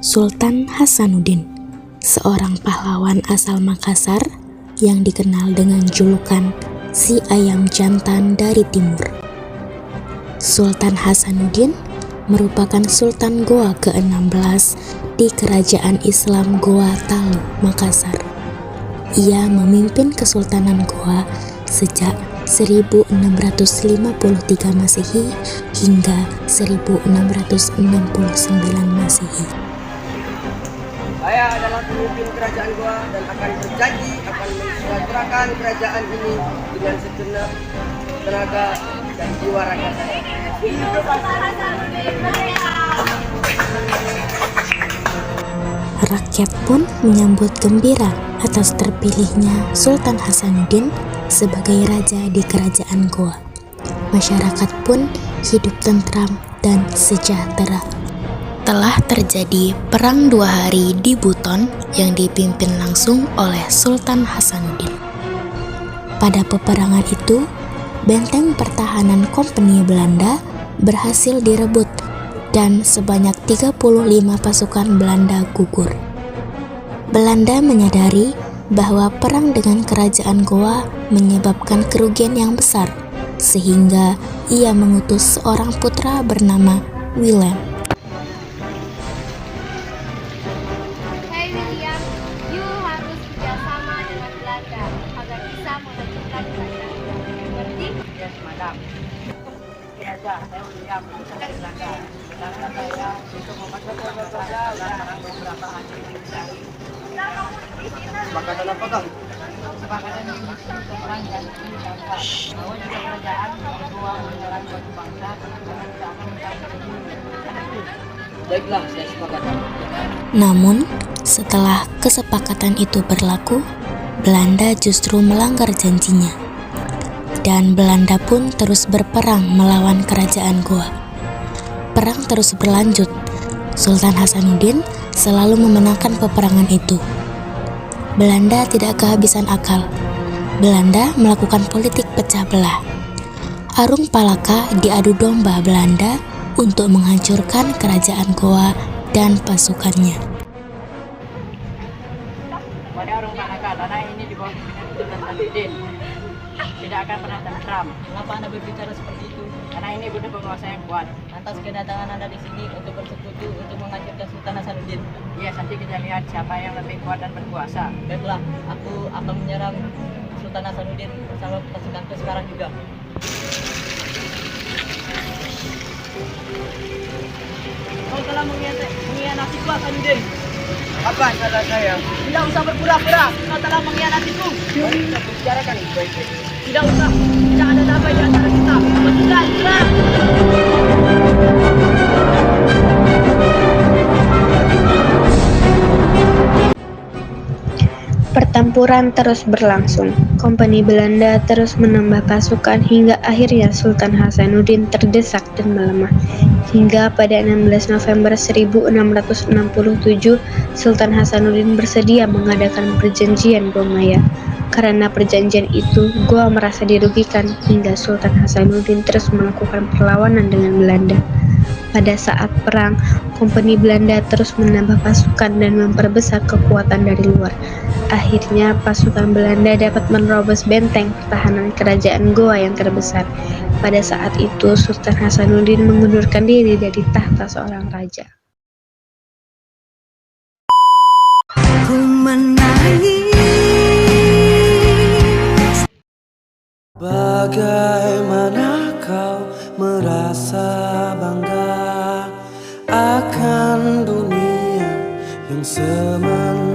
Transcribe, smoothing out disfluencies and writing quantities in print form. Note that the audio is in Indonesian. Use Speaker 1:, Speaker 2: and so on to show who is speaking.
Speaker 1: Sultan Hasanuddin, seorang pahlawan asal Makassar yang dikenal dengan julukan si ayam jantan dari timur. Sultan Hasanuddin merupakan Sultan Goa ke-16 di Kerajaan Islam Goa Talu, Makassar. Ia memimpin Kesultanan Goa sejak 1653 Masehi hingga 1669 Masehi.
Speaker 2: Saya adalah pemimpin kerajaan Goa dan akan berjanji akan mensejahterakan kerajaan ini dengan segenap tenaga dan jiwa raga saya.
Speaker 1: Rakyat pun menyambut gembira atas terpilihnya Sultan Hasanuddin sebagai raja di kerajaan Goa. Masyarakat pun hidup tentram dan sejahtera. Telah terjadi perang 2 hari di Buton yang dipimpin langsung oleh Sultan Hasanuddin. Pada peperangan itu, benteng pertahanan Kompeni Belanda berhasil direbut dan sebanyak 35 pasukan Belanda gugur. Belanda menyadari bahwa perang dengan kerajaan Goa menyebabkan kerugian yang besar, sehingga ia mengutus seorang putra bernama Willem.
Speaker 3: Hey William, you harus bekerjasama dengan Belanda agar bisa memajukan kerajaan. Mengerti?
Speaker 2: Yes, madam. Saya William, dari Belanda. Belanda saya untuk memajukan Belanda dan perang beberapa hari ini. Sepakatan apa kang? Sepakatan ini perang dan bahwa juga kerajaan Goa menyerang suatu bangsa karena tidak akan mencari. Baiklah, saya sepakatan.
Speaker 1: Namun, setelah kesepakatan itu berlaku, Belanda justru melanggar janjinya. Dan Belanda pun terus berperang melawan kerajaan Goa. Perang terus berlanjut. Sultan Hasanuddin selalu memenangkan peperangan itu. Belanda tidak kehabisan akal. Belanda melakukan politik pecah belah. Arung Palaka diadu domba Belanda untuk menghancurkan kerajaan Goa dan pasukannya.
Speaker 2: Pada Arung Palaka, tanah ini di bawah pimpinan Sultan Hasanuddin tidak akan pernah tentram.
Speaker 4: Mengapa Anda berbicara seperti itu?
Speaker 2: Karena ini butuh penguasa yang kuat.
Speaker 4: Lantas kedatangan Anda di sini untuk bersekutu untuk menghancurkan Sultan Hasanuddin.
Speaker 2: Iya, nanti kita lihat siapa yang lebih kuat dan berkuasa.
Speaker 4: Baiklah, aku akan menyerang Sultan Hasanuddin bersama pasukanku sekarang juga.
Speaker 2: Kau telah mengkhianatiku, Hasanuddin. Apa salah saya?
Speaker 4: Tidak usah berpura-pura, kau telah mengkhianatiku.
Speaker 2: Mari kita bicarakan baik-baik.
Speaker 4: Tidak usah, tidak ada damai di antara kita. Pasukan, serang!
Speaker 5: Pertempuran terus berlangsung. Kompeni Belanda terus menambah pasukan hingga akhirnya Sultan Hasanuddin terdesak dan melemah. Hingga pada 16 November 1667, Sultan Hasanuddin bersedia mengadakan perjanjian Gomaya. Karena perjanjian itu, Goa merasa dirugikan hingga Sultan Hasanuddin terus melakukan perlawanan dengan Belanda. Pada saat perang, Kompeni Belanda terus menambah pasukan dan memperbesar kekuatan dari luar. Akhirnya, pasukan Belanda dapat menerobos benteng pertahanan kerajaan Goa yang terbesar. Pada saat itu, Sultan Hasanuddin mengundurkan diri dari tahta seorang raja.
Speaker 6: Ku menangis. Bagaimana kau merasa bangga akan dunia yang sementara?